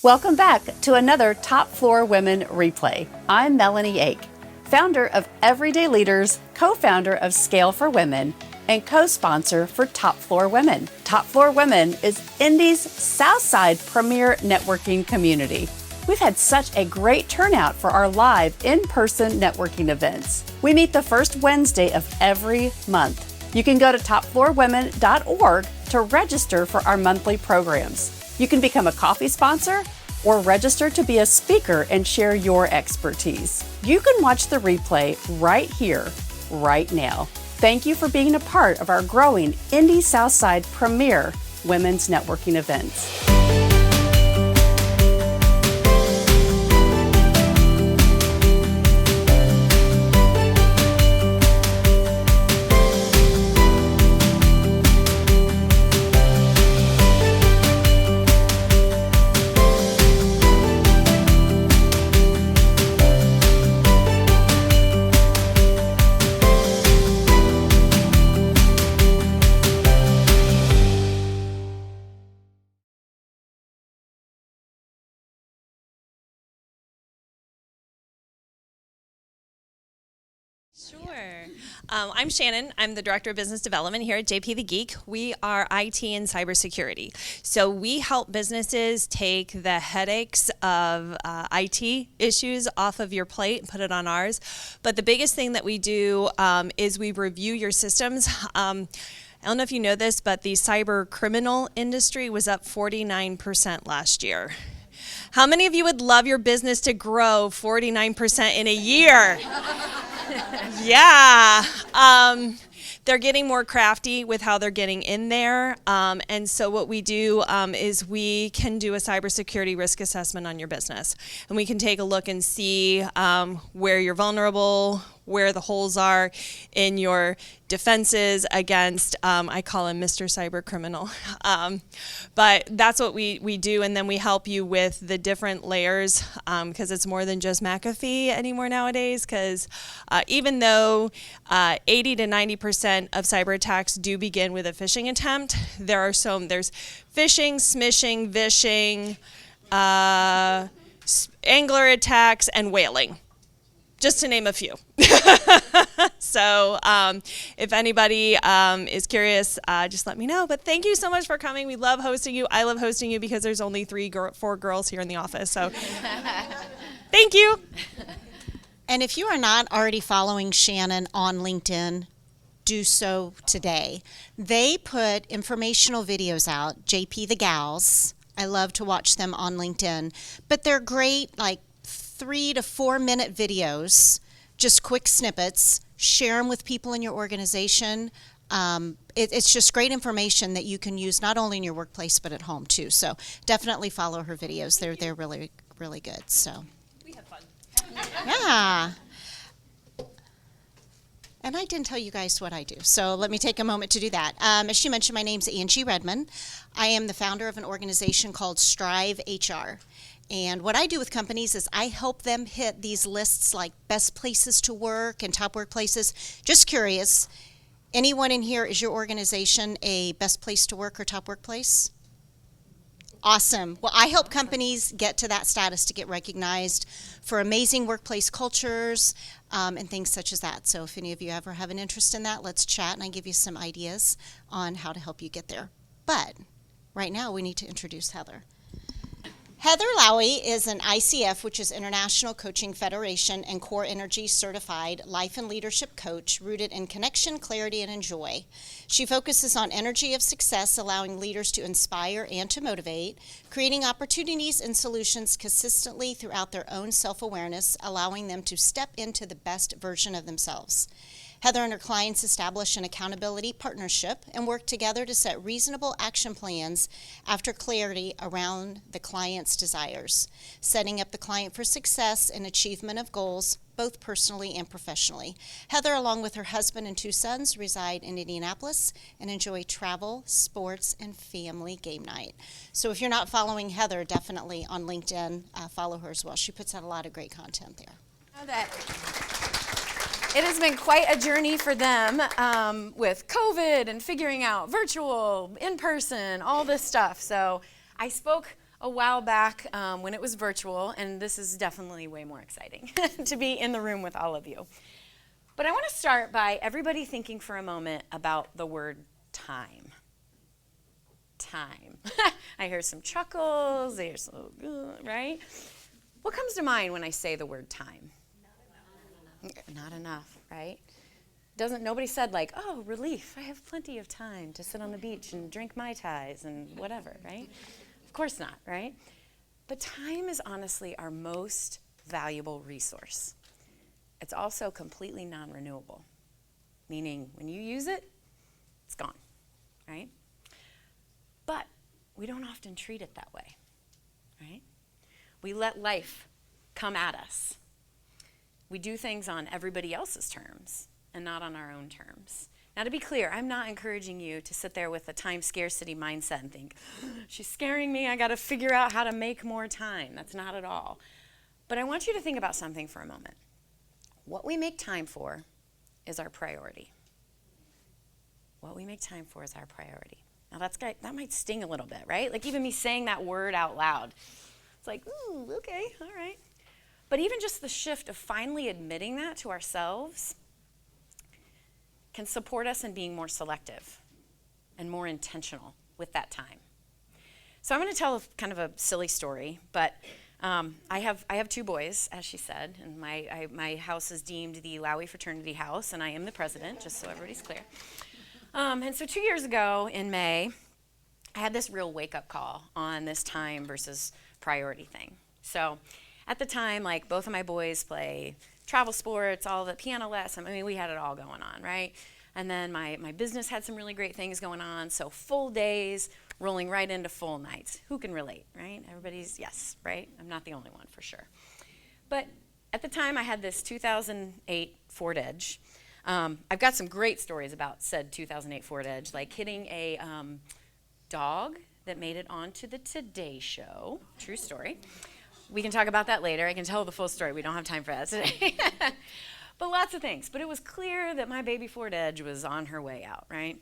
Welcome back to another Top Floor Women replay. I'm Melanie Ake, founder of Everyday Leaders, co-founder of Scale for Women, and co-sponsor for Top Floor Women. Top Floor Women is Indy's Southside premier networking community. We've had such a great turnout for our live in-person networking events. We meet the first Wednesday of every month. You can go to topfloorwomen.org to register for our monthly programs. You can become a coffee sponsor or register to be a speaker and share your expertise. You can watch the replay right here, right now. Thank you for being a part of our growing Indy Southside premier women's networking events. Sure. I'm Shannon. I'm the Director of Business Development here at JP the Geek. We are IT and cybersecurity. So we help businesses take the headaches of IT issues off of your plate and put it on ours. But the biggest thing that we do is we review your systems. I don't know if you know this, but the cyber criminal industry was up 49% last year. How many of you would love your business to grow 49% in a year? Yeah. They're getting more crafty with how they're getting in there. And so what we do is we can do a cybersecurity risk assessment on your business. And we can take a look and see where you're vulnerable, where the holes are in your defenses against, I call him Mr. Cyber Criminal. But that's what we do, and then we help you with the different layers, because it's more than just McAfee anymore nowadays, because even though 80 to 90% of cyber attacks do begin with a phishing attempt, there's phishing, smishing, vishing, angler attacks, and whaling, just to name a few. So if anybody is curious, just let me know. But thank you so much for coming. We love hosting you. I love hosting you because there's only 4 girls here in the office. So thank you. And if you are not already following Shannon on LinkedIn, do so today. They put informational videos out, JP the Gals. I love to watch them on LinkedIn. But they're great, like 3 to 4 minute videos, just quick snippets. Share them with people in your organization. It's just great information that you can use not only in your workplace but at home too. So definitely follow her videos. They're really, really good. So We have fun. yeah. And I didn't tell you guys what I do, so let me take a moment to do that. As she mentioned, my name's Angie Redman. I am the founder of an organization called Strive HR. And what I do with companies is I help them hit these lists like best places to work and top workplaces. Just curious, anyone in here, is your organization a best place to work or top workplace? Awesome. Well, I help companies get to that status to get recognized for amazing workplace cultures and things such as that. So if any of you ever have an interest in that, let's chat and I give you some ideas on how to help you get there. But right now we need to introduce Heather. Heather Lowey is an ICF, which is International Coaching Federation, and Core Energy certified life and leadership coach rooted in connection, clarity, and joy. She focuses on energy of success, allowing leaders to inspire and to motivate, creating opportunities and solutions consistently throughout their own self-awareness, allowing them to step into the best version of themselves. Heather and her clients establish an accountability partnership and work together to set reasonable action plans after clarity around the client's desires, setting up the client for success and achievement of goals, both personally and professionally. Heather, along with her husband and 2 sons, reside in Indianapolis and enjoy travel, sports, and family game night. So if you're not following Heather, definitely on LinkedIn, follow her as well. She puts out a lot of great content there. Know that it has been quite a journey for them with COVID and figuring out virtual, in-person, all this stuff. So I spoke a while back when it was virtual, and this is definitely way more exciting to be in the room with all of you. But I want to start by everybody thinking for a moment about the word time. Time. I hear some chuckles, I hear some, right? What comes to mind when I say the word time? Not enough, right? Nobody said like, oh, relief, I have plenty of time to sit on the beach and drink Mai Tais and whatever, right? Of course not, right? But time is honestly our most valuable resource. It's also completely non-renewable, meaning when you use it, it's gone, right? But we don't often treat it that way, right? We let life come at us. We do things on everybody else's terms and not on our own terms. Now, to be clear, I'm not encouraging you to sit there with a time scarcity mindset and think, she's scaring me, I got to figure out how to make more time. That's not at all. But I want you to think about something for a moment. What we make time for is our priority. What we make time for is our priority. Now, that might sting a little bit, right? Like even me saying that word out loud. It's like, ooh, okay, all right. But even just the shift of finally admitting that to ourselves can support us in being more selective and more intentional with that time. So I'm going to tell kind of a silly story, but I have two boys, as she said, and my house is deemed the Lowey fraternity house, and I am the president, just so everybody's clear. And so 2 years ago in May, I had this real wake-up call on this time versus priority thing. So at the time, like both of my boys play travel sports, all the piano lessons. I mean, we had it all going on, right? And then my business had some really great things going on. So full days rolling right into full nights. Who can relate, right? Everybody's, yes, right? I'm not the only one for sure. But at the time, I had this 2008 Ford Edge. I've got some great stories about said 2008 Ford Edge, like hitting a dog that made it onto the Today Show. True story. We can talk about that later. I can tell the full story. We don't have time for that today. But lots of things. But it was clear that my baby Ford Edge was on her way out, right?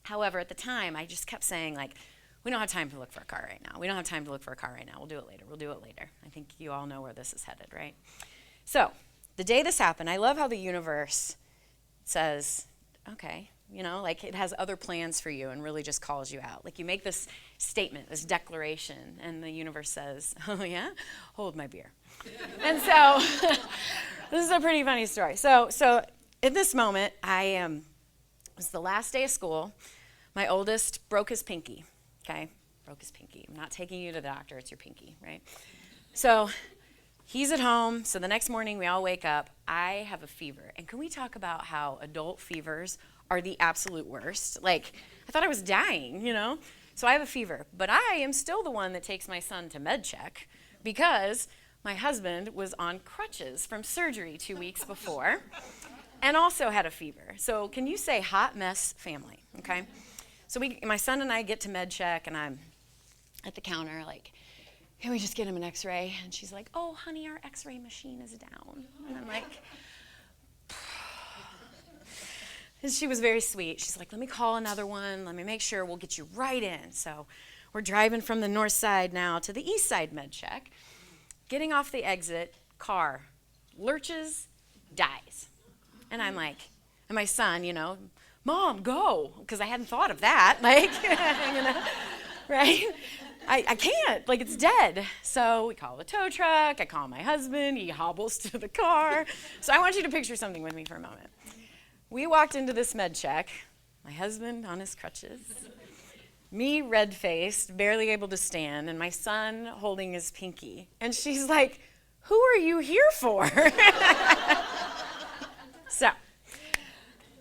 However, at the time, I just kept saying, like, we don't have time to look for a car right now. We don't have time to look for a car right now. We'll do it later. We'll do it later. I think you all know where this is headed, right? So the day this happened, I love how the universe says, okay, you know, like it has other plans for you and really just calls you out. Like you make this statement, this declaration, and the universe says, oh yeah, hold my beer. And so this is a pretty funny story. So at this moment, it was the last day of school. My oldest broke his pinky, okay? Broke his pinky. I'm not taking you to the doctor, it's your pinky, right? So he's at home, so the next morning we all wake up. I have a fever. And can we talk about how adult fevers are the absolute worst? Like, I thought I was dying, you know? So I have a fever. But I am still the one that takes my son to med check because my husband was on crutches from surgery 2 weeks before and also had a fever. So can you say hot mess family, okay? So my son and I get to med check, and I'm at the counter like, can we just get him an x-ray? And she's like, oh, honey, our x-ray machine is down. And I'm like, and she was very sweet. She's like, let me call another one. Let me make sure we'll get you right in. So we're driving from the north side now to the east side med check. Getting off the exit, car lurches, dies. And I'm like, and my son, you know, Mom, go, because I hadn't thought of that. Like, you know, right? I can't, like it's dead. So we call the tow truck, I call my husband, he hobbles to the car. So I want you to picture something with me for a moment. We walked into this med check, my husband on his crutches, me red-faced, barely able to stand, and my son holding his pinky. And she's like, who are you here for? So,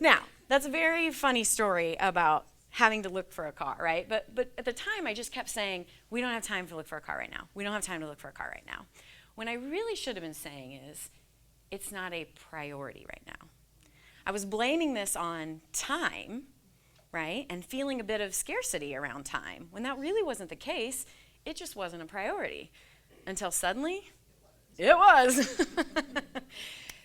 now, that's a very funny story about having to look for a car, right? But at the time, I just kept saying, we don't have time to look for a car right now. We don't have time to look for a car right now. When I really should have been saying is, it's not a priority right now. I was blaming this on time, right? And feeling a bit of scarcity around time. When that really wasn't the case, it just wasn't a priority. Until suddenly, it was.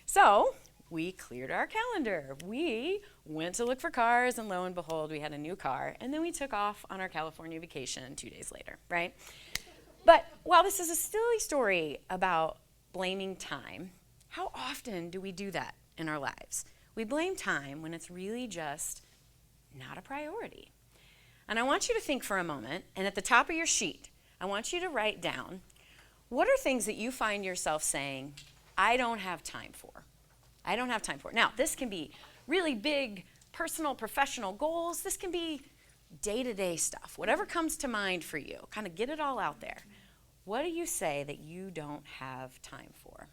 So, we cleared our calendar. We went to look for cars, and lo and behold, we had a new car. And then we took off on our California vacation 2 days later, right? But while this is a silly story about blaming time, how often do we do that in our lives? We blame time when it's really just not a priority. And I want you to think for a moment, and at the top of your sheet, I want you to write down, what are things that you find yourself saying, I don't have time for? I don't have time for. Now, this can be really big personal, professional goals. This can be day-to-day stuff. Whatever comes to mind for you, kind of get it all out there. What do you say that you don't have time for?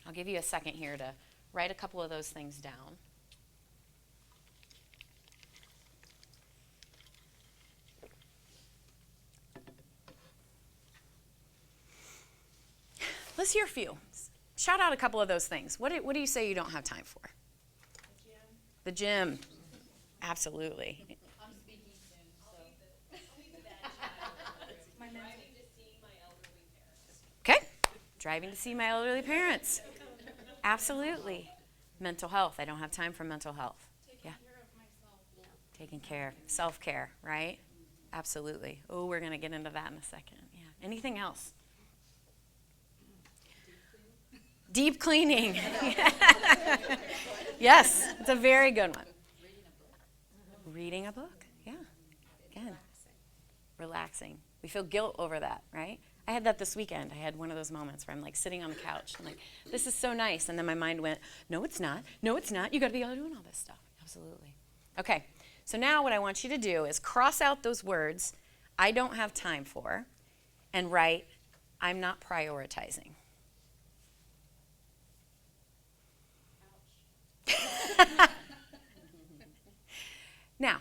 I'll give you a second here to write a couple of those things down. Let's hear a few. Shout out a couple of those things. What do you say you don't have time for? The gym. Absolutely. I'm speaking soon, so. Driving to see my elderly parents. Okay. Driving to see my elderly parents. Absolutely. Mental health. I don't have time for mental health. Taking care of myself. Yeah. Taking care. Self-care, right? Absolutely. Oh, we're going to get into that in a second. Yeah. Anything else? Deep cleaning. Yes, it's a very good one. Reading a book, yeah. Again, relaxing. We feel guilt over that, right? I had that this weekend. I had one of those moments where I'm like sitting on the couch. I'm like, this is so nice. And then my mind went, no, it's not. No, it's not. You got to be out doing all this stuff. Absolutely. Okay, so now what I want you to do is cross out those words, I don't have time for, and write, I'm not prioritizing. Now,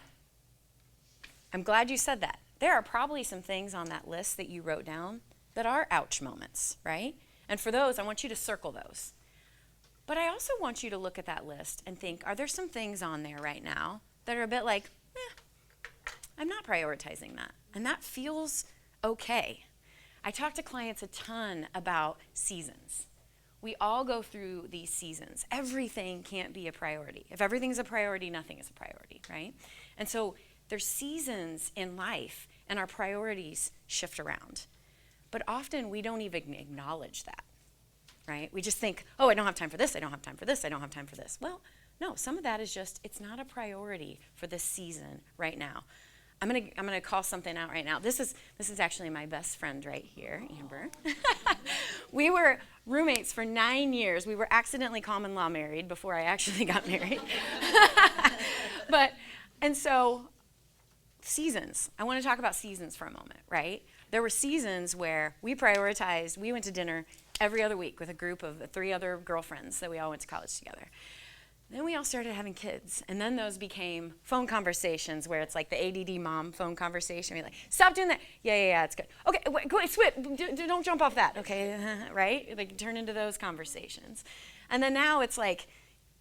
I'm glad you said that. There are probably some things on that list that you wrote down that are ouch moments, right? And for those, I want you to circle those. But I also want you to look at that list and think, are there some things on there right now that are a bit like, I'm not prioritizing that. And that feels okay. I talk to clients a ton about seasons. We all go through these seasons. Everything can't be a priority. If everything's a priority, nothing is a priority, right? And so there's seasons in life and our priorities shift around. But often we don't even acknowledge that, right? We just think, oh, I don't have time for this, I don't have time for this, I don't have time for this. Well, no, some of that is just, it's not a priority for this season right now. I'm gonna call something out right now. This is actually my best friend right here, Amber. We were roommates for 9 years. We were accidentally common law married before I actually got married. And so seasons. I want to talk about seasons for a moment, right? There were seasons where we prioritized, we went to dinner every other week with a group of 3 other girlfriends that we all went to college together. Then we all started having kids, and then those became phone conversations where it's like the ADD mom phone conversation. We're like, stop doing that. Yeah, it's good. Okay, wait, switch. Don't jump off that. Okay, right? Like turn into those conversations. And then now it's like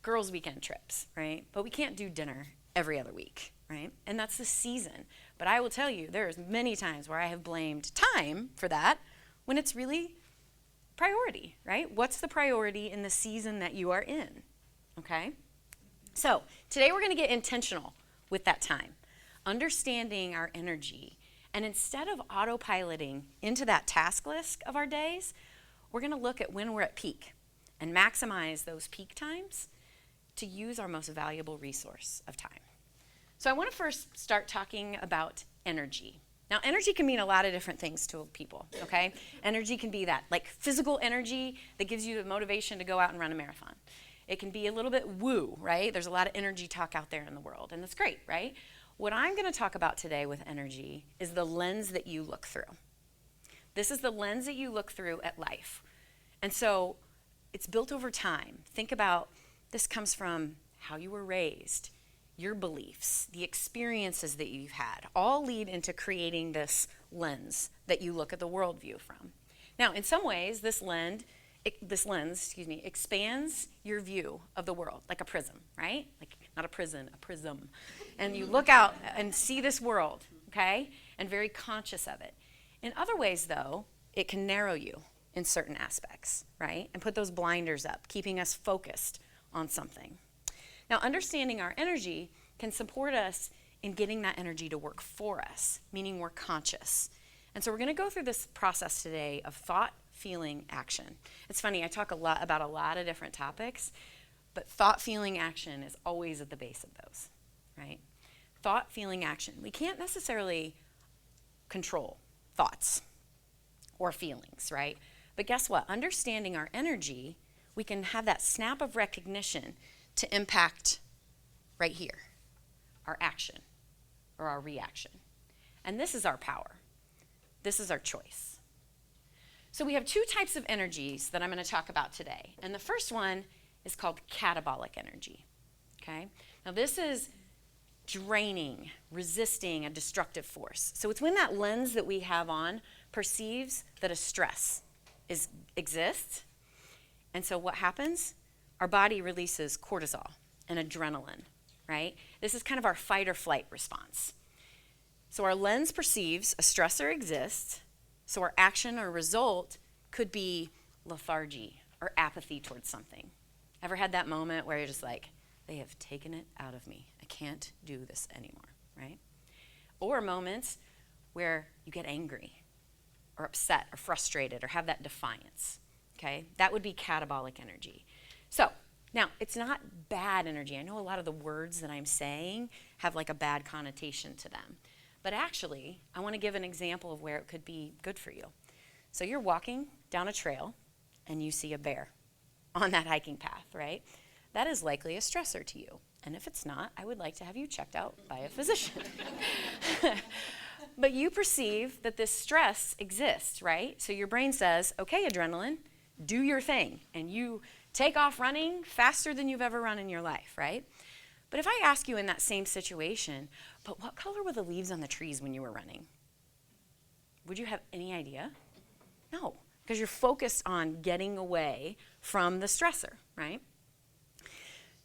girls' weekend trips, right? But we can't do dinner every other week, right? And that's the season. But I will tell you, there's many times where I have blamed time for that when it's really priority, right? What's the priority in the season that you are in? Okay? So today we're going to get intentional with that time, understanding our energy. And instead of autopiloting into that task list of our days, we're going to look at when we're at peak and maximize those peak times to use our most valuable resource of time. So I want to first start talking about energy. Now, energy can mean a lot of different things to people, okay? Energy can be that, like physical energy that gives you the motivation to go out and run a marathon. It can be a little bit woo, right? There's a lot of energy talk out there in the world, and that's great, right? What I'm going to talk about today with energy is the lens that you look through. This is the lens that you look through at life. And so it's built over time. Think about, this comes from how you were raised, your beliefs, the experiences that you've had, all lead into creating this lens that you look at the worldview from. Now, in some ways, this lens expands your view of the world, like a prism, right? Like not a prison, a prism. And you look out and see this world, okay? And very conscious of it. In other ways, though, it can narrow you in certain aspects, right? And put those blinders up, keeping us focused on something. Now, understanding our energy can support us in getting that energy to work for us, meaning we're conscious. And so we're going to go through this process today of thought, feeling, action. It's funny, I talk a lot about a lot of different topics, but thought, feeling, action is always at the base of those, right? Thought, feeling, action. We can't necessarily control thoughts or feelings, right? But guess what? Understanding our energy, we can have that snap of recognition to impact right here, our action or our reaction. And this is our power. This is our choice. So we have two types of energies that I'm going to talk about today. And the first one is called catabolic energy, okay? Now this is draining, resisting a destructive force. So it's when that lens that we have on perceives that a stress exists. And so what happens? Our body releases cortisol and adrenaline, right? This is kind of our fight or flight response. So our lens perceives a stressor exists, so our action or result could be lethargy or apathy towards something. Ever had that moment where you're just like, they have taken it out of me. I can't do this anymore, right? Or moments where you get angry or upset or frustrated or have that defiance, okay? That would be catabolic energy. So now, it's not bad energy. I know a lot of the words that I'm saying have like a bad connotation to them. But actually, I want to give an example of where it could be good for you. So you're walking down a trail and you see a bear on that hiking path, right? That is likely a stressor to you. And if it's not, I would like to have you checked out by a physician. But you perceive that this stress exists, right? So your brain says, okay, adrenaline, do your thing. And you take off running faster than you've ever run in your life, right? But if I ask you in that same situation, but what color were the leaves on the trees when you were running? Would you have any idea? No, because you're focused on getting away from the stressor, right?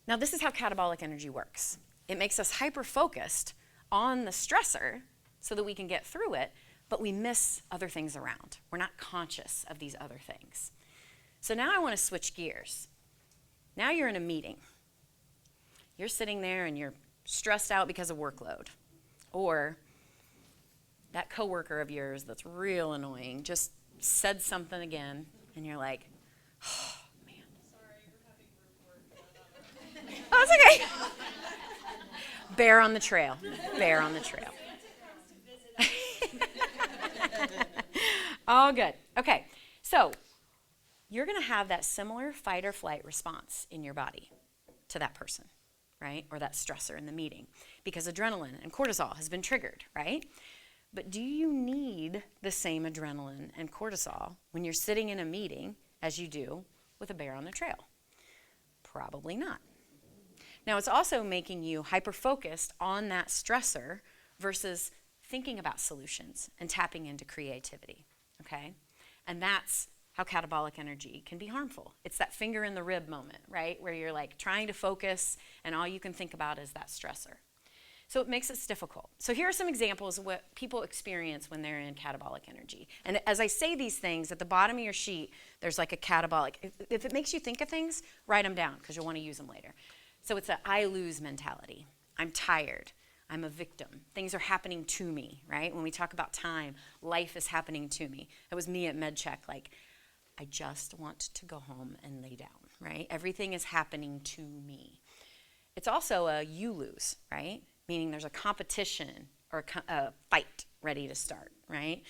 Now, this is how catabolic energy works. It makes us hyper-focused on the stressor so that we can get through it, but we miss other things around. We're not conscious of these other things. So now I want to switch gears. Now you're in a meeting. You're sitting there and you're stressed out because of workload. Or that coworker of yours that's real annoying just said something again, and you're like, oh, man. Sorry, we're having group work. Oh, it's okay. Bear on the trail. Bear on the trail. All good. Okay, so you're going to have that similar fight or flight response in your body to that person, right? Or that stressor in the meeting, because adrenaline and cortisol has been triggered, right? But do you need the same adrenaline and cortisol when you're sitting in a meeting as you do with a bear on the trail? Probably not. Now, it's also making you hyper-focused on that stressor versus thinking about solutions and tapping into creativity, okay? And that's how catabolic energy can be harmful. It's that finger in the rib moment, right? Where you're like trying to focus and all you can think about is that stressor. So it makes it difficult. So here are some examples of what people experience when they're in catabolic energy. And as I say these things, at the bottom of your sheet, there's like a catabolic. If it makes you think of things, write them down because you'll want to use them later. So it's a I lose mentality. I'm tired. I'm a victim. Things are happening to me, right? When we talk about time, life is happening to me. It was me at MedCheck, like, I just want to go home and lay down, right? Everything is happening to me. It's also a you lose, right? Meaning there's a competition or a fight ready to start, right?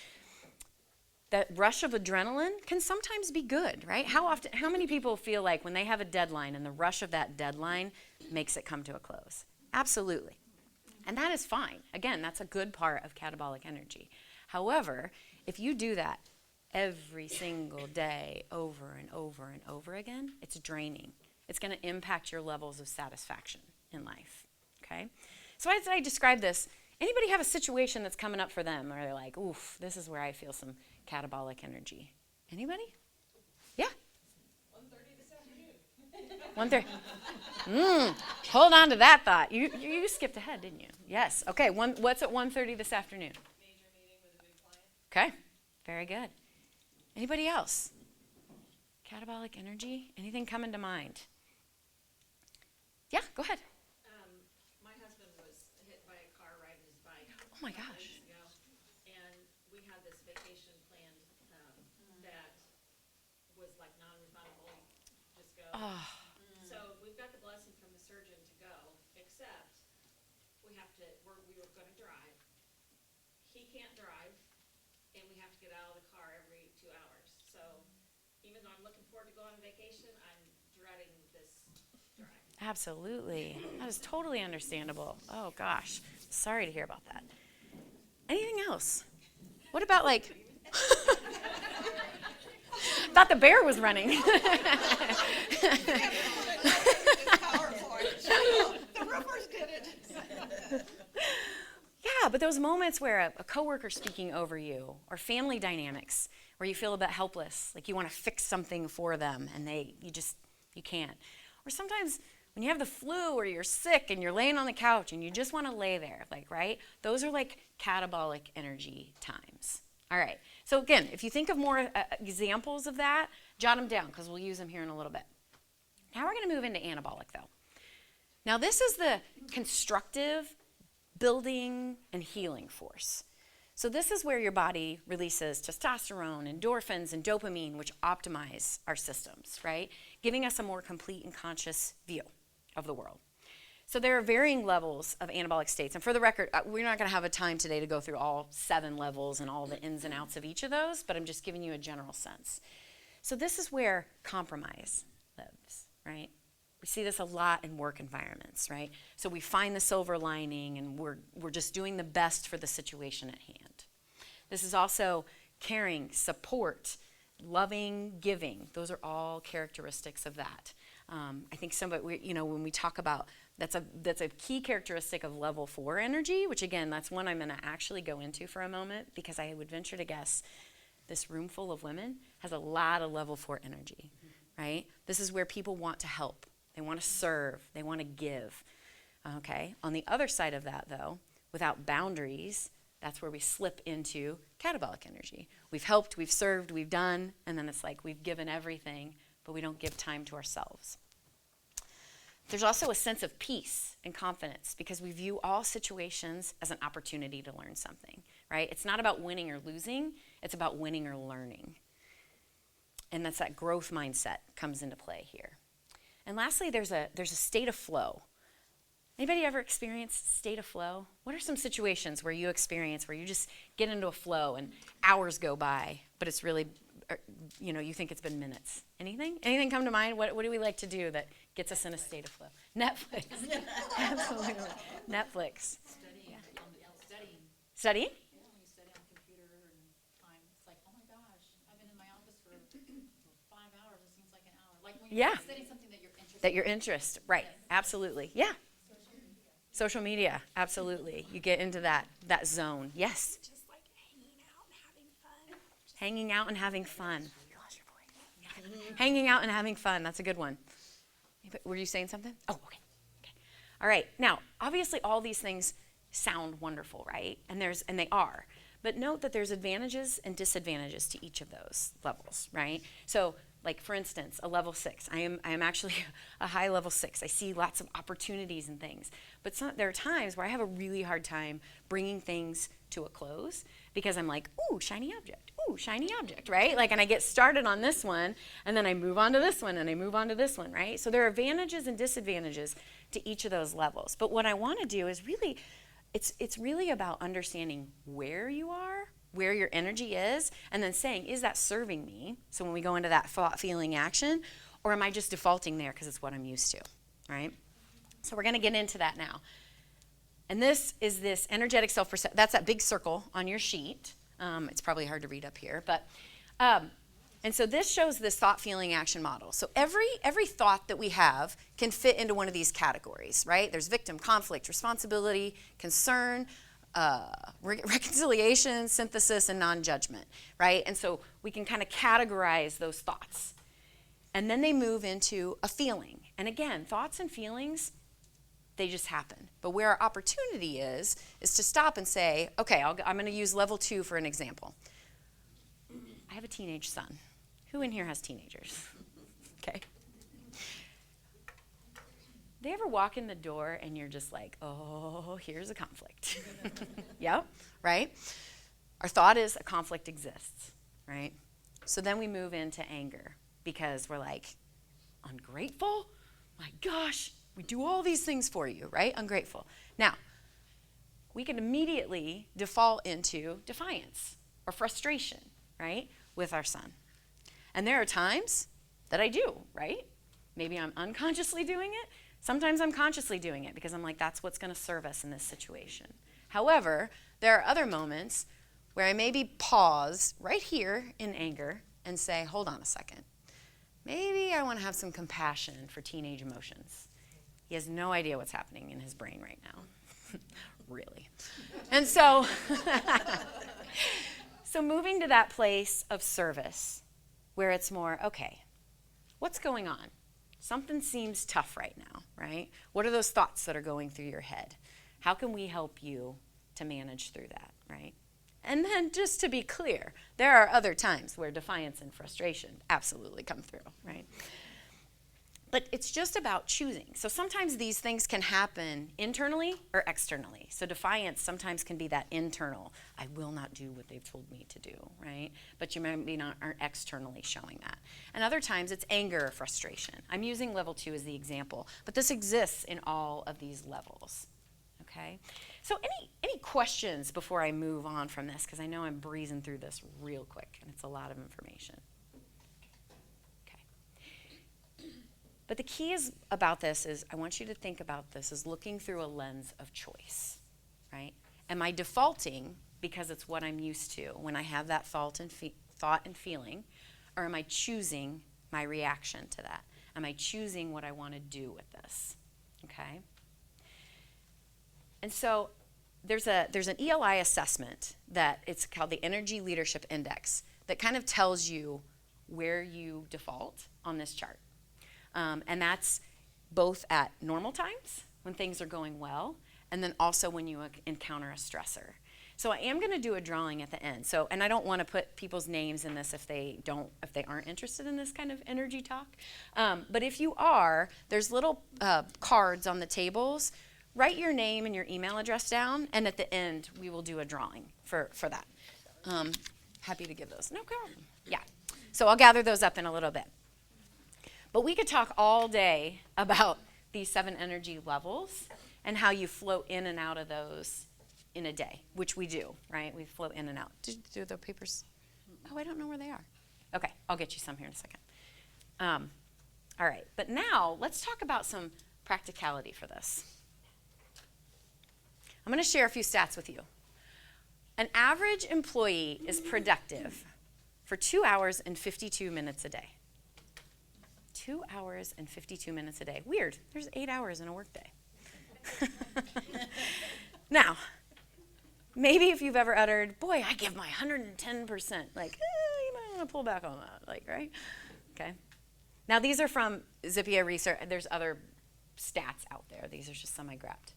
That rush of adrenaline can sometimes be good, right? How many people feel like when they have a deadline and the rush of that deadline makes it come to a close? Absolutely. And that is fine. Again, that's a good part of catabolic energy. However, if you do that every single day over and over and over again, it's draining. It's going to impact your levels of satisfaction in life, okay? So as I describe this, anybody have a situation that's coming up for them where they're like, oof, this is where I feel some catabolic energy? Anybody? Yeah? 1:30 this afternoon. 1:30. Hold on to that thought. You skipped ahead, didn't you? Yes. Okay, what's at 1:30 this afternoon? Major meeting with a big client. Okay, very good. Anybody else? Catabolic energy? Anything coming to mind? Yeah, go ahead. My husband was hit by a car riding his bike. Oh my gosh. Years ago, and we had this So we've got the blessing from the surgeon to go, except we were going to drive. He can't drive, and we have to get out of the car every 2 hours. So even though I'm looking forward to going on vacation, I'm dreading this drive. Absolutely. That is totally understandable. Oh, gosh. Sorry to hear about that. Anything else? What about, like... Thought the bear was running. The roofers did it. Yeah, but those moments where a coworker speaking over you, or family dynamics, where you feel a bit helpless, like you want to fix something for them, and you can't. Or sometimes when you have the flu or you're sick and you're laying on the couch and you just want to lay there, like, right? Those are like catabolic energy times. All right. So again, if you think of more examples of that, jot them down because we'll use them here in a little bit. Now we're going to move into anabolic, though. Now this is the constructive, building, and healing force. So this is where your body releases testosterone, endorphins, and dopamine, which optimize our systems, right? Giving us a more complete and conscious view of the world. So there are varying levels of anabolic states. And for the record, we're not going to have a time today to go through all 7 levels and all the ins and outs of each of those, but I'm just giving you a general sense. So this is where compromise lives, right? We see this a lot in work environments, right? So we find the silver lining and we're just doing the best for the situation at hand. This is also caring, support, loving, giving. Those are all characteristics of that. I think when we talk about that's a key characteristic of level 4 energy, which again, that's one I'm going to actually go into for a moment because I would venture to guess this room full of women has a lot of level 4 energy, right? This is where people want to help. They want to serve. They want to give, okay? On the other side of that, though, without boundaries, that's where we slip into catabolic energy. We've helped, we've served, we've done, and then it's like we've given everything, but we don't give time to ourselves. There's also a sense of peace and confidence because we view all situations as an opportunity to learn something, right? It's not about winning or losing. It's about winning or learning. And that's that growth mindset comes into play here. And lastly, there's a state of flow. Anybody ever experienced state of flow? What are some situations where you experience where you just get into a flow and hours go by, but it's really, you think it's been minutes? Anything? Anything come to mind? What do we like to do that gets us in a state of flow? Netflix. Absolutely. Netflix. Studying. Studying? Yeah, when you study on a computer and time, it's like, oh my gosh, I've been in my office for 5 hours. It seems like an hour. Like when you're studying something that you're interested in. That your interest, right? Yes. Absolutely. Yeah. Social media, absolutely. You get into that zone. Yes. Just like hanging out and having fun. Hanging out and having fun. You lost your voice. Yeah. Hanging out and having fun. That's a good one. Were you saying something? Oh, okay. All right. Now, obviously, all these things sound wonderful, right? And they are. But note that there's advantages and disadvantages to each of those levels, right? So, like for instance, a level 6. I am actually a high level 6. I see lots of opportunities and things. But there are times where I have a really hard time bringing things to a close because I'm like, ooh, shiny object, right? Like, and I get started on this one, and then I move on to this one, and I move on to this one, right? So there are advantages and disadvantages to each of those levels. But what I want to do is really, it's really about understanding where you are, where your energy is, and then saying, is that serving me? So when we go into that thought, feeling, action, or am I just defaulting there because it's what I'm used to, right? So we're going to get into that now. And this is this energetic self-perception. That's that big circle on your sheet. It's probably hard to read up here, but and so this shows this thought, feeling, action model. So every thought that we have can fit into one of these categories, right? There's victim, conflict, responsibility, concern, reconciliation, synthesis, and non-judgment, right? And so we can kind of categorize those thoughts. And then they move into a feeling. And again, thoughts and feelings, they just happen. But where our opportunity is to stop and say, okay, I'm going to use level 2 for an example. I have a teenage son. Who in here has teenagers? Okay. They ever walk in the door and you're just like, oh, here's a conflict. Yep, right? Our thought is a conflict exists, right? So then we move into anger because we're like, ungrateful? My gosh, we do all these things for you, right? Ungrateful. Now, we can immediately default into defiance or frustration, right, with our son. And there are times that I do, right? Maybe I'm unconsciously doing it. Sometimes I'm consciously doing it because I'm like, that's what's going to serve us in this situation. However, there are other moments where I maybe pause right here in anger and say, hold on a second. Maybe I want to have some compassion for teenage emotions. He has no idea what's happening in his brain right now. Really. And so, so moving to that place of service where it's more, okay, what's going on? Something seems tough right now, right? What are those thoughts that are going through your head? How can we help you to manage through that, right? And then just to be clear, there are other times where defiance and frustration absolutely come through, right? But it's just about choosing. So sometimes these things can happen internally or externally. So defiance sometimes can be that internal, I will not do what they've told me to do, right? But you maybe aren't externally showing that. And other times it's anger or frustration. I'm using level 2 as the example, but this exists in all of these levels, okay? So any questions before I move on from this? Because I know I'm breezing through this real quick, and it's a lot of information. But the key is about this is I want you to think about this as looking through a lens of choice, right? Am I defaulting because it's what I'm used to when I have that thought and feeling, or am I choosing my reaction to that? Am I choosing what I want to do with this, okay? And so there's an ELI assessment that it's called the Energy Leadership Index that kind of tells you where you default on this chart. And that's both at normal times when things are going well, and then also when you encounter a stressor. So I am going to do a drawing at the end. So, and I don't want to put people's names in this if they aren't interested in this kind of energy talk. But if you are, there's little cards on the tables. Write your name and your email address down, and at the end we will do a drawing for that. Happy to give those. No problem. Yeah. So I'll gather those up in a little bit. But we could talk all day about these 7 energy levels and how you flow in and out of those in a day, which we do, right? We flow in and out. Do the papers? Oh, I don't know where they are. Okay, I'll get you some here in a second. All right, but now let's talk about some practicality for this. I'm going to share a few stats with you. An average employee is productive for 2 hours and 52 minutes a day. 2 hours and 52 minutes a day. Weird. There's 8 hours in a workday. Now, maybe if you've ever uttered, boy, I give my 110%, like, you might want to pull back on that, like, right? Okay. Now, these are from Zippia research. There's other stats out there. These are just some I grabbed.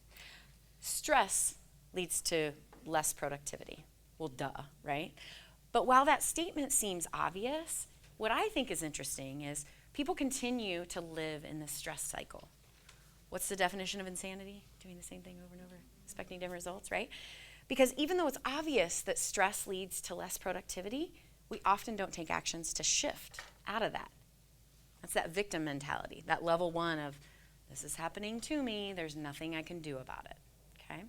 Stress leads to less productivity. Well, duh, right? But while that statement seems obvious, what I think is interesting is people continue to live in this stress cycle. What's the definition of insanity? Doing the same thing over and over, expecting different results, right? Because even though it's obvious that stress leads to less productivity, we often don't take actions to shift out of that. That's that victim mentality, that level 1 of, this is happening to me, there's nothing I can do about it, okay?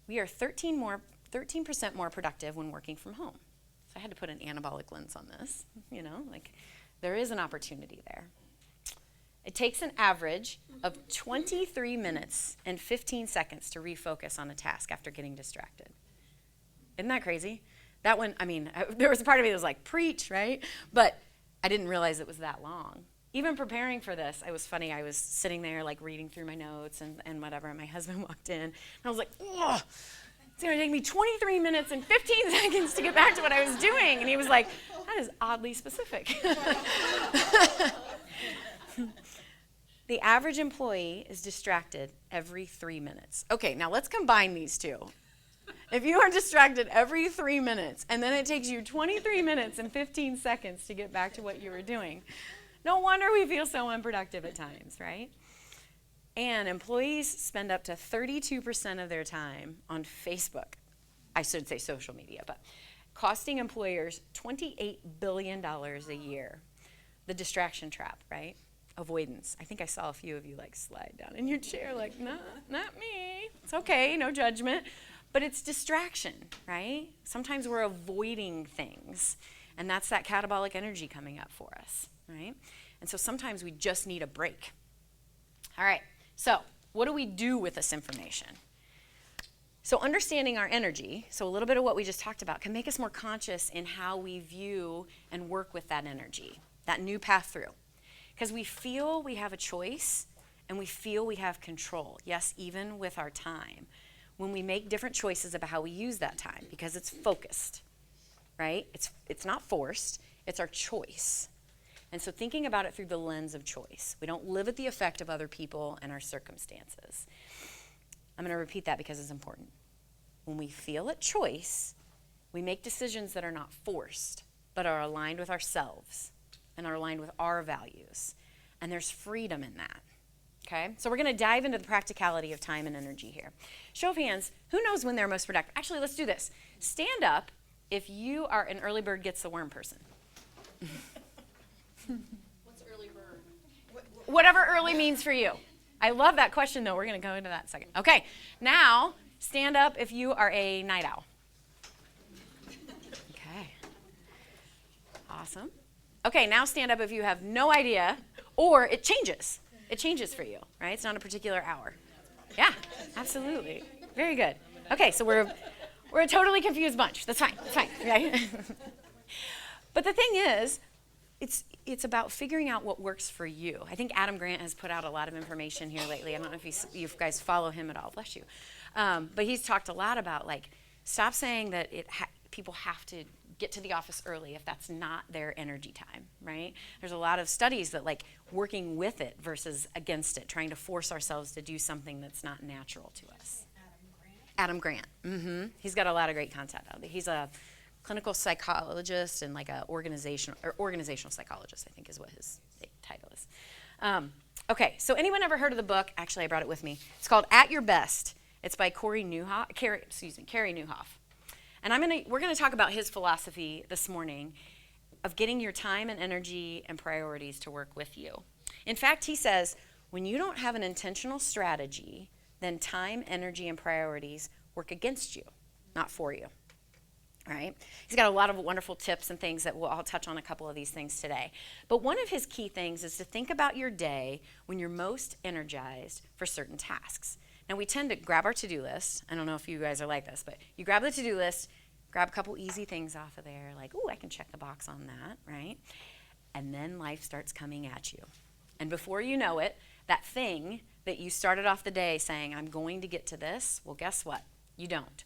We are 13% more productive when working from home. So I had to put an anabolic lens on this, you know, like there is an opportunity there. It takes an average of 23 minutes and 15 seconds to refocus on a task after getting distracted. Isn't that crazy? That one, I mean, there was a part of me that was like, preach, right? But I didn't realize it was that long. Even preparing for this, it was funny. I was sitting there like reading through my notes and whatever, and my husband walked in, and I was like, ugh. It's going to take me 23 minutes and 15 seconds to get back to what I was doing. And he was like, that is oddly specific. The average employee is distracted every 3 minutes. Okay, now let's combine these two. If you are distracted every 3 minutes, and then it takes you 23 minutes and 15 seconds to get back to what you were doing, no wonder we feel so unproductive at times, right? And employees spend up to 32% of their time on Facebook. I should say social media, but costing employers $28 billion a year. the distraction trap, right? Avoidance. I think I saw a few of you like slide down in your chair like, no, not me. It's okay, no judgment. But it's distraction, right? Sometimes we're avoiding things, and that's that catabolic energy coming up for us, right? And so sometimes we just need a break. All right, so what do we do with this information? So understanding our energy, so a little bit of what we just talked about, can make us more conscious in how we view and work with that energy, that new path through. Because we feel we have a choice and we feel we have control, yes, even with our time, when we make different choices about how we use that time, because it's focused, right? It's not forced, it's our choice. And so thinking about it through the lens of choice. We don't live at the effect of other people and our circumstances. I'm going to repeat that because it's important. When we feel a choice, we make decisions that are not forced, but are aligned with ourselves and are aligned with our values. And there's freedom in that. Okay? So we're going to dive into the practicality of time and energy here. Show of hands, who knows when they're most productive? Actually, let's do this. Stand up if you are an early bird gets the worm person. What's early bird? Whatever early means for you. I love that question, though. We're going to go into that in a second. Okay, now stand up if you are a night owl. Okay. Awesome. Okay, now stand up if you have no idea, or it changes. It changes for you, right? It's not a particular hour. Yeah, absolutely. Very good. Okay, so we're a totally confused bunch. That's fine. That's fine, right? But the thing is, it's about figuring out what works for you. I think Adam Grant has put out a lot of information here lately. I don't know if you guys follow him at all. Bless you. But he's talked a lot about, like, stop saying that people have to get to the office early if that's not their energy time, right? There's a lot of studies that, like, working with it versus against it, trying to force ourselves to do something that's not natural to us. Adam Grant. Mm-hmm. He's got a lot of great content out there. He's a clinical psychologist and like a organizational psychologist, I think is what his title is. Okay, so anyone ever heard of the book? Actually, I brought it with me. It's called At Your Best. It's by Carey Nieuwhof. And we're gonna talk about his philosophy this morning of getting your time and energy and priorities to work with you. In fact, he says, when you don't have an intentional strategy, then time, energy, and priorities work against you, not for you. All right? He's got a lot of wonderful tips and things that I'll touch on a couple of these things today. But one of his key things is to think about your day when you're most energized for certain tasks. Now, we tend to grab our to-do list. I don't know if you guys are like this, but you grab the to-do list, grab a couple easy things off of there, like, oh, I can check the box on that, right? And then life starts coming at you. And before you know it, that thing that you started off the day saying, I'm going to get to this, well, guess what? You don't.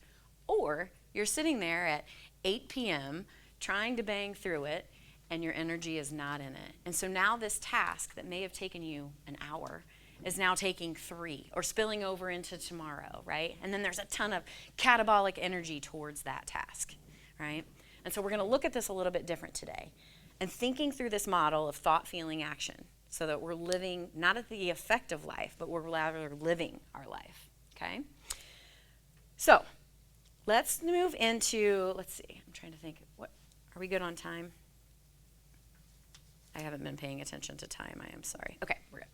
Or you're sitting there at 8 p.m. trying to bang through it, and your energy is not in it. And so now this task that may have taken you an hour is now taking 3 or spilling over into tomorrow, right? And then there's a ton of catabolic energy towards that task, right? And so we're going to look at this a little bit different today and thinking through this model of thought, feeling, action so that we're living not at the effect of life, but we're rather living our life, okay? So let's move into, let's see, I'm trying to think, are we good on time? I haven't been paying attention to time, I am sorry. Okay, we're good.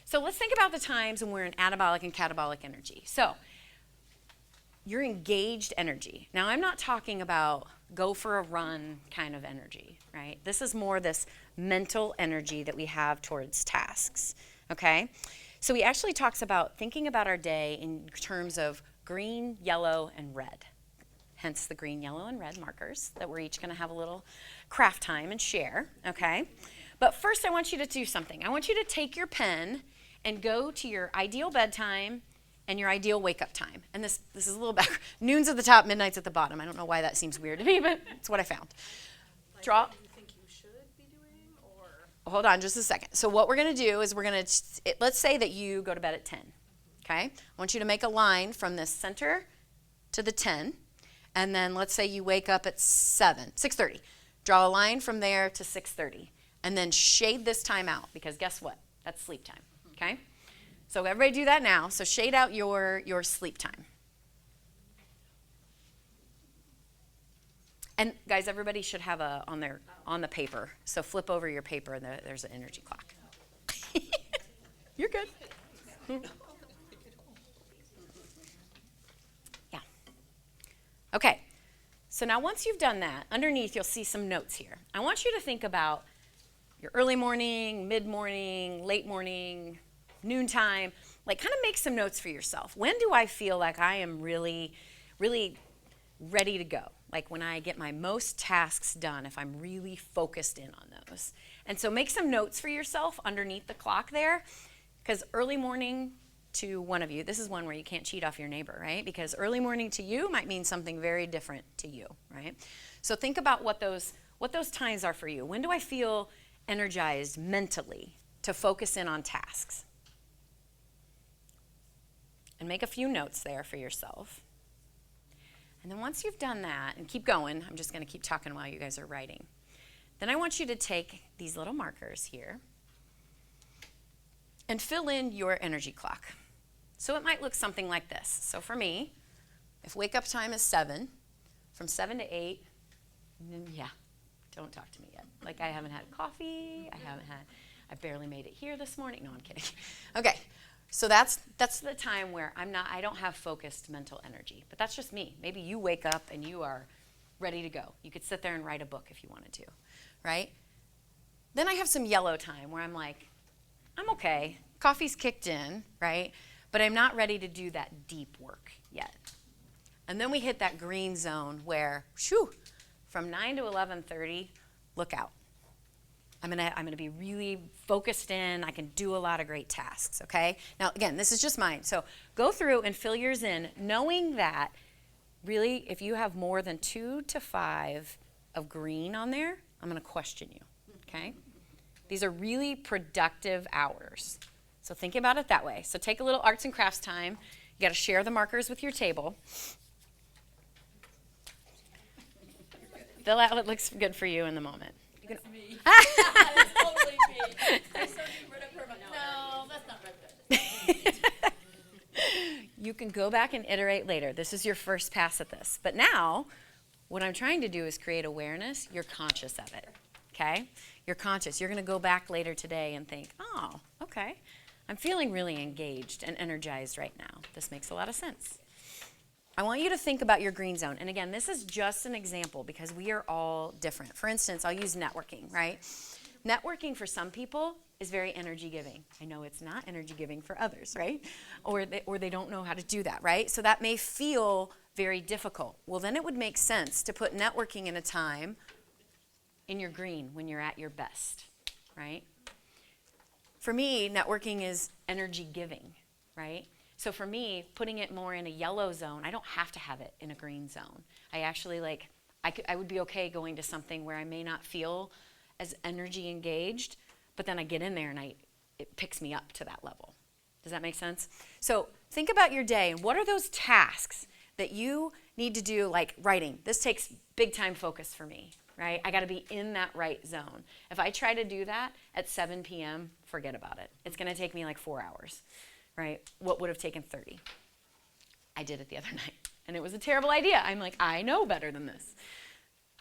So let's think about the times when we're in anabolic and catabolic energy. So your engaged energy. Now, I'm not talking about go for a run kind of energy, right? This is more this mental energy that we have towards tasks, okay? So he actually talks about thinking about our day in terms of green, yellow, and red. Hence the green, yellow, and red markers that we're each going to have a little craft time and share, okay? But first I want you to do something. I want you to take your pen and go to your ideal bedtime and your ideal wake-up time. And this is a little back. Noon's at the top, midnight's at the bottom. I don't know why that seems weird to me, but it's what I found. Draw. What do you think you should be doing, or? Hold on just a second. So what we're going to do is let's say that you go to bed at 10, okay? I want you to make a line from the center to the 10, and then let's say you wake up at 6:30. Draw a line from there to 6:30, and then shade this time out, because guess what? That's sleep time, okay? So everybody do that now. So shade out your sleep time. And guys, everybody should have on the paper. So flip over your paper and there's an energy clock. You're good. Yeah. Okay. So now once you've done that, underneath you'll see some notes here. I want you to think about your early morning, mid-morning, late morning, noontime. Like kind of make some notes for yourself. When do I feel like I am really, really ready to go? Like when I get my most tasks done, if I'm really focused in on those. And so make some notes for yourself underneath the clock there, because early morning to one of you, this is one where you can't cheat off your neighbor, right? Because early morning to you might mean something very different to you, right? So think about what those times are for you. When do I feel energized mentally to focus in on tasks? And make a few notes there for yourself. And then once you've done that, and keep going, I'm just going to keep talking while you guys are writing. Then I want you to take these little markers here and fill in your energy clock. So it might look something like this. So for me, if wake up time is 7, from 7 to 8, yeah, don't talk to me yet. Like I haven't had coffee, I barely made it here this morning. No, I'm kidding. Okay. So that's the time where I don't have focused mental energy, but that's just me. Maybe you wake up and you are ready to go. You could sit there and write a book if you wanted to, right? Then I have some yellow time where I'm like, I'm okay. Coffee's kicked in, right? But I'm not ready to do that deep work yet. And then we hit that green zone where, from 9 to 11:30, look out. I'm gonna be really focused in. I can do a lot of great tasks, okay? Now, again, this is just mine. So go through and fill yours in, knowing that really, if you have more than 2 to 5 of green on there, I'm gonna question you, okay? These are really productive hours. So think about it that way. So take a little arts and crafts time. You gotta share the markers with your table. Fill out what looks good for you in the moment. That's me. That's totally me. I so deep rid of perma. No, that's not right. You can go back and iterate later. This is your first pass at this. But now, what I'm trying to do is create awareness. You're conscious of it, okay? You're conscious. You're going to go back later today and think, oh, okay. I'm feeling really engaged and energized right now. This makes a lot of sense. I want you to think about your green zone. And again, this is just an example because we are all different. For instance, I'll use networking, right? Networking for some people is very energy giving. I know it's not energy giving for others, right? Or they don't know how to do that, right? So that may feel very difficult. Well, then it would make sense to put networking in a time in your green when you're at your best, right? For me, networking is energy giving, right? So for me, putting it more in a yellow zone, I don't have to have it in a green zone. I actually I would be okay going to something where I may not feel as energy engaged, but then I get in there and it picks me up to that level. Does that make sense? So think about your day and what are those tasks that you need to do, like writing. This takes big time focus for me, right? I gotta be in that right zone. If I try to do that at 7 p.m., forget about it. It's gonna take me like 4 hours. Right? What would have taken 30? I did it the other night, and it was a terrible idea. I'm like, I know better than this.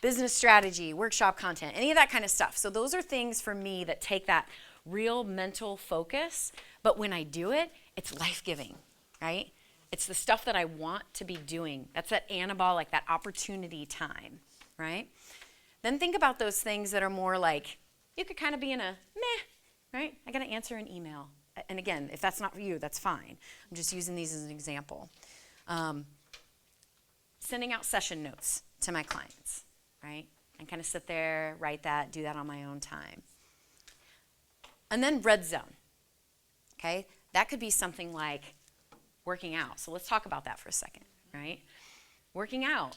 Business strategy, workshop content, any of that kind of stuff. So those are things for me that take that real mental focus, but when I do it, it's life-giving, right? It's the stuff that I want to be doing. That's that anabolic, that opportunity time, right? Then think about those things that are more like, you could kind of be in a meh, right? I got to answer an email. And again, if that's not for you, that's fine. I'm just using these as an example. Sending out session notes to my clients, right? And kind of sit there, write that, do that on my own time. And then red zone, okay? That could be something like working out. So let's talk about that for a second, right? Working out.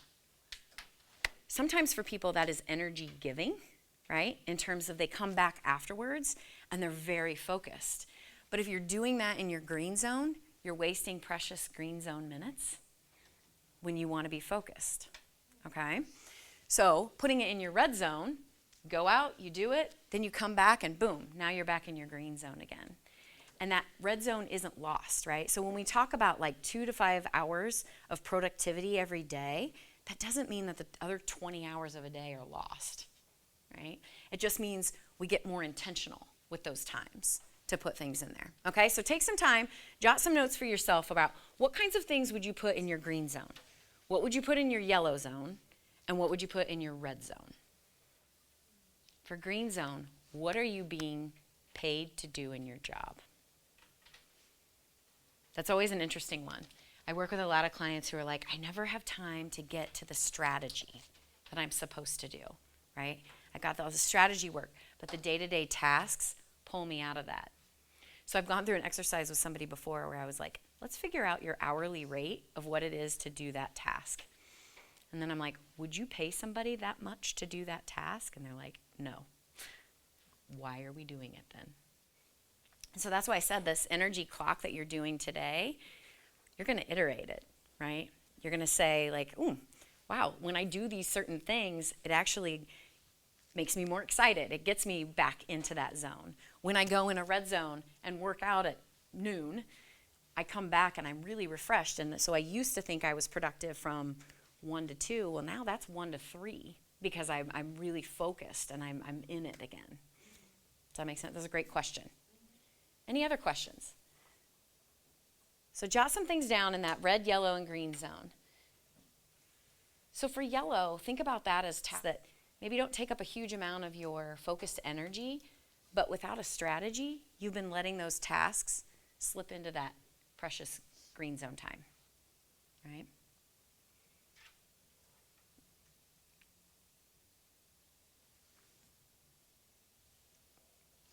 Sometimes for people that is energy giving, right? In terms of they come back afterwards and they're very focused. But if you're doing that in your green zone, you're wasting precious green zone minutes when you want to be focused, okay? So putting it in your red zone, go out, you do it, then you come back and boom, now you're back in your green zone again. And that red zone isn't lost, right? So when we talk about like 2 to 5 hours of productivity every day, that doesn't mean that the other 20 hours of a day are lost, right? It just means we get more intentional with those times to put things in there, okay? So take some time, jot some notes for yourself about what kinds of things would you put in your green zone? What would you put in your yellow zone? And what would you put in your red zone? For green zone, what are you being paid to do in your job? That's always an interesting one. I work with a lot of clients who are like, I never have time to get to the strategy that I'm supposed to do, right? I got all the strategy work, but the day-to-day tasks pull me out of that. So I've gone through an exercise with somebody before where I was like, let's figure out your hourly rate of what it is to do that task. And then I'm like, would you pay somebody that much to do that task? And they're like, no. Why are we doing it then? And so that's why I said this energy clock that you're doing today, you're going to iterate it, right? You're going to say like, ooh, wow, when I do these certain things, it actually makes me more excited. It gets me back into that zone. When I go in a red zone and work out at noon, I come back and I'm really refreshed. And so I used to think I was productive from 1 to 2. Well, now that's 1 to 3 because I'm really focused and I'm in it again. Does that make sense? That's a great question. Any other questions? So jot some things down in that red, yellow, and green zone. So for yellow, think about that as tasks that maybe don't take up a huge amount of your focused energy, but without a strategy, you've been letting those tasks slip into that precious green zone time, right?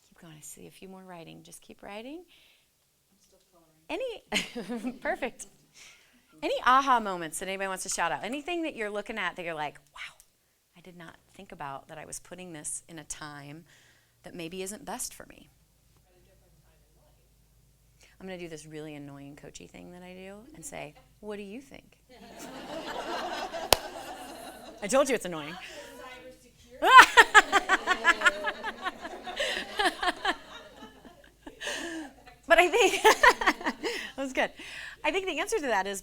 Keep going. I see a few more writing. Just keep writing. I'm still coloring. Any, perfect. Any aha moments that anybody wants to shout out? Anything that you're looking at that you're like, wow, I did not think about that I was putting this in a time that maybe isn't best for me. At a different time in life. I'm going to do this really annoying coachy thing that I do and say, what do you think? I told you it's annoying. But I think that was good. I think the answer to that is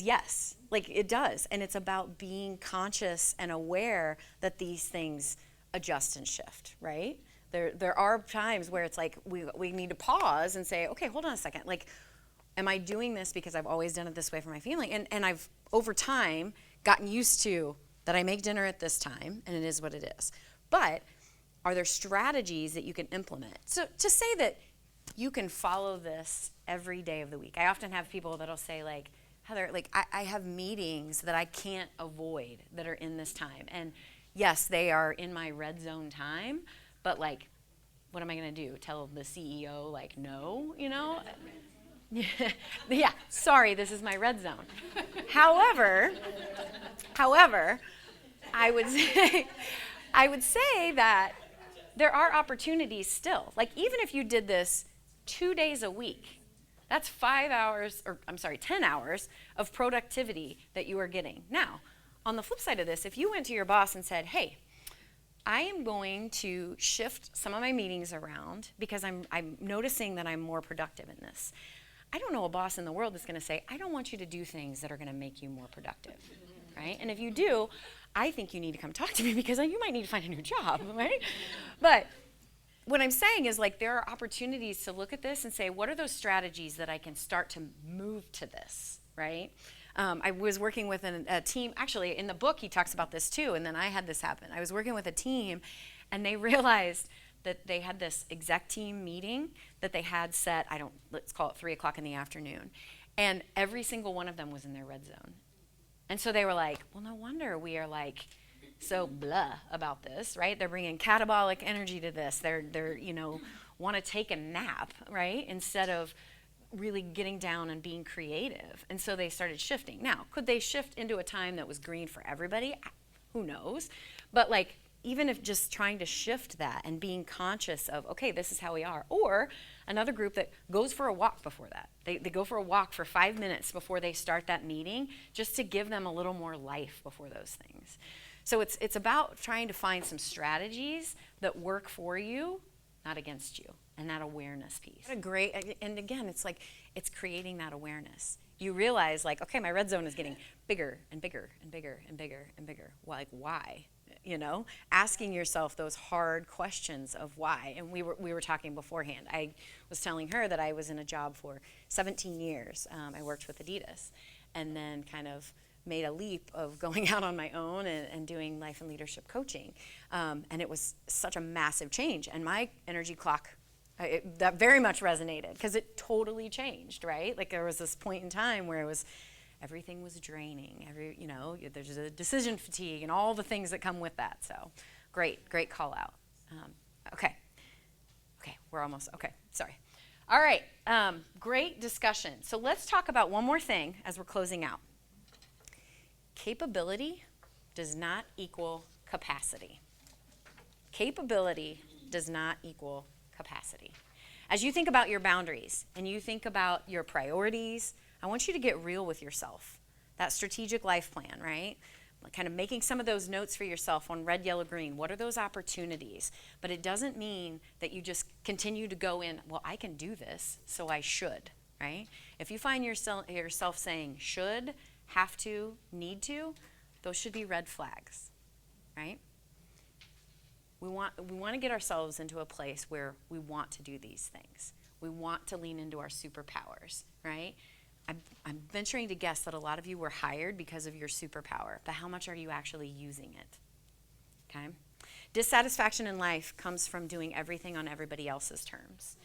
yes. Like it does. And it's about being conscious and aware that these things adjust and shift, right? There are times where it's like we need to pause and say, okay, hold on a second. Like, am I doing this because I've always done it this way for my family? And I've, over time, gotten used to that I make dinner at this time, and it is what it is. But are there strategies that you can implement? So to say that you can follow this every day of the week. I often have people that'll say like, Heather, like I have meetings that I can't avoid that are in this time. And yes, they are in my red zone time, but like, what am I gonna do? Tell the CEO like, no, you know? Yeah, sorry, this is my red zone. However, I would say that there are opportunities still. Like even if you did this 2 days a week, that's 10 hours of productivity that you are getting. Now, on the flip side of this, if you went to your boss and said, hey, I am going to shift some of my meetings around because I'm noticing that I'm more productive in this. I don't know a boss in the world that's going to say, I don't want you to do things that are going to make you more productive, right? And if you do, I think you need to come talk to me because you might need to find a new job, right? But what I'm saying is like there are opportunities to look at this and say, what are those strategies that I can start to move to this, right? I was working with a team, actually in the book he talks about this too, and then I had this happen. I was working with a team and they realized that they had this exec team meeting that they had set, let's call it 3 o'clock in the afternoon. And every single one of them was in their red zone. And so they were like, well, no wonder we are like so blah about this, right? They're bringing catabolic energy to this. They're want to take a nap, right? Instead of really getting down and being creative. And so they started shifting. Now, could they shift into a time that was green for everybody? Who knows? But like, even if just trying to shift that and being conscious of, okay, this is how we are. Or another group that goes for a walk before that. They go for a walk for 5 minutes before they start that meeting, just to give them a little more life before those things. So it's about trying to find some strategies that work for you, not against you, and that awareness piece. And again, it's like, it's creating that awareness. you realize, like, okay, my red zone is getting bigger and bigger and bigger and bigger and bigger. Like, why? You know, asking yourself those hard questions of why. And we were talking beforehand. I was telling her that I was in a job for 17 years. I worked with Adidas, and then kind of made a leap of going out on my own and doing life and leadership coaching. And it was such a massive change. And my energy clock, that very much resonated, because it totally changed, right? Like, there was this point in time where it was, everything was draining. There's a decision fatigue and all the things that come with that. So great call out. Okay, we're almost, sorry. All right, great discussion. So let's talk about one more thing as we're closing out. Capability does not equal capacity. Capability does not equal capacity. As you think about your boundaries and you think about your priorities, I want you to get real with yourself. That strategic life plan, right? Kind of making some of those notes for yourself on red, yellow, green. What are those opportunities? But it doesn't mean that you just continue to go in, well, I can do this, so I should, right? If you find yourself saying should, have to, need to, those should be red flags, right? We want to get ourselves into a place where we want to do these things. We want to lean into our superpowers, right? I'm venturing to guess that a lot of you were hired because of your superpower, but how much are you actually using it? Okay? Dissatisfaction in life comes from doing everything on everybody else's terms.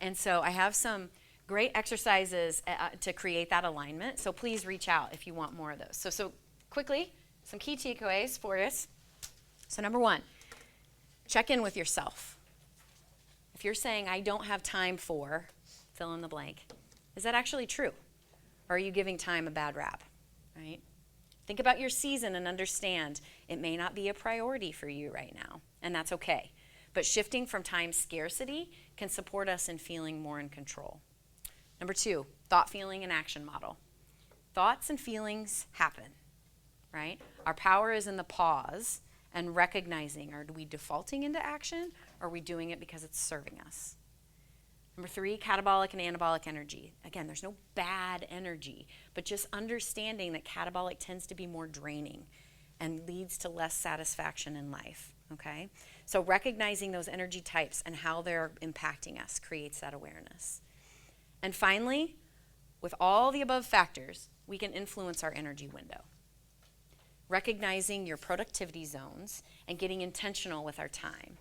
And so I have some great exercises to create that alignment, so please reach out if you want more of those. So quickly, some key takeaways for us. So number one, check in with yourself. If you're saying, I don't have time for, fill in the blank, is that actually true? Or are you giving time a bad rap, right? Think about your season and understand it may not be a priority for you right now, and that's okay. But shifting from time scarcity can support us in feeling more in control. Number two, thought, feeling, and action model. Thoughts and feelings happen, right? Our power is in the pause and recognizing, are we defaulting into action, or are we doing it because it's serving us? Number three, catabolic and anabolic energy. Again, there's no bad energy, but just understanding that catabolic tends to be more draining and leads to less satisfaction in life, okay? So recognizing those energy types and how they're impacting us creates that awareness. And finally, with all the above factors, we can influence our energy window. Recognizing your productivity zones and getting intentional with our time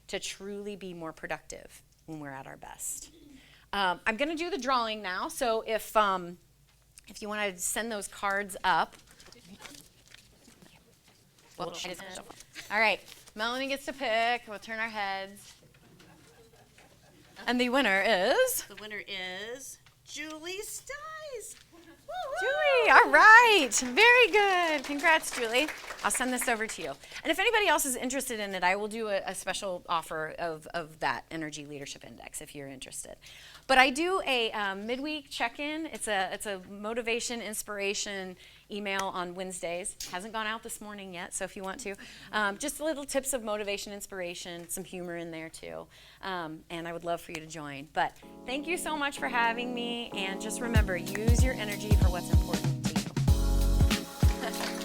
to truly be more productive when we're at our best. I'm going to do the drawing now, so if you want to send those cards up. All right, Melanie gets to pick. We'll turn our heads. And the winner is? The winner is Julie Stiles. Julie, all right. Very good. Congrats, Julie. I'll send this over to you. And if anybody else is interested in it, I will do a special offer of that Energy Leadership Index if you're interested. But I do a midweek check-in. It's a motivation, inspiration email on Wednesdays. Hasn't gone out this morning yet, so if you want to. Just little tips of motivation, inspiration, some humor in there too. And I would love for you to join. But thank you so much for having me. And just remember, use your energy for what's important to you.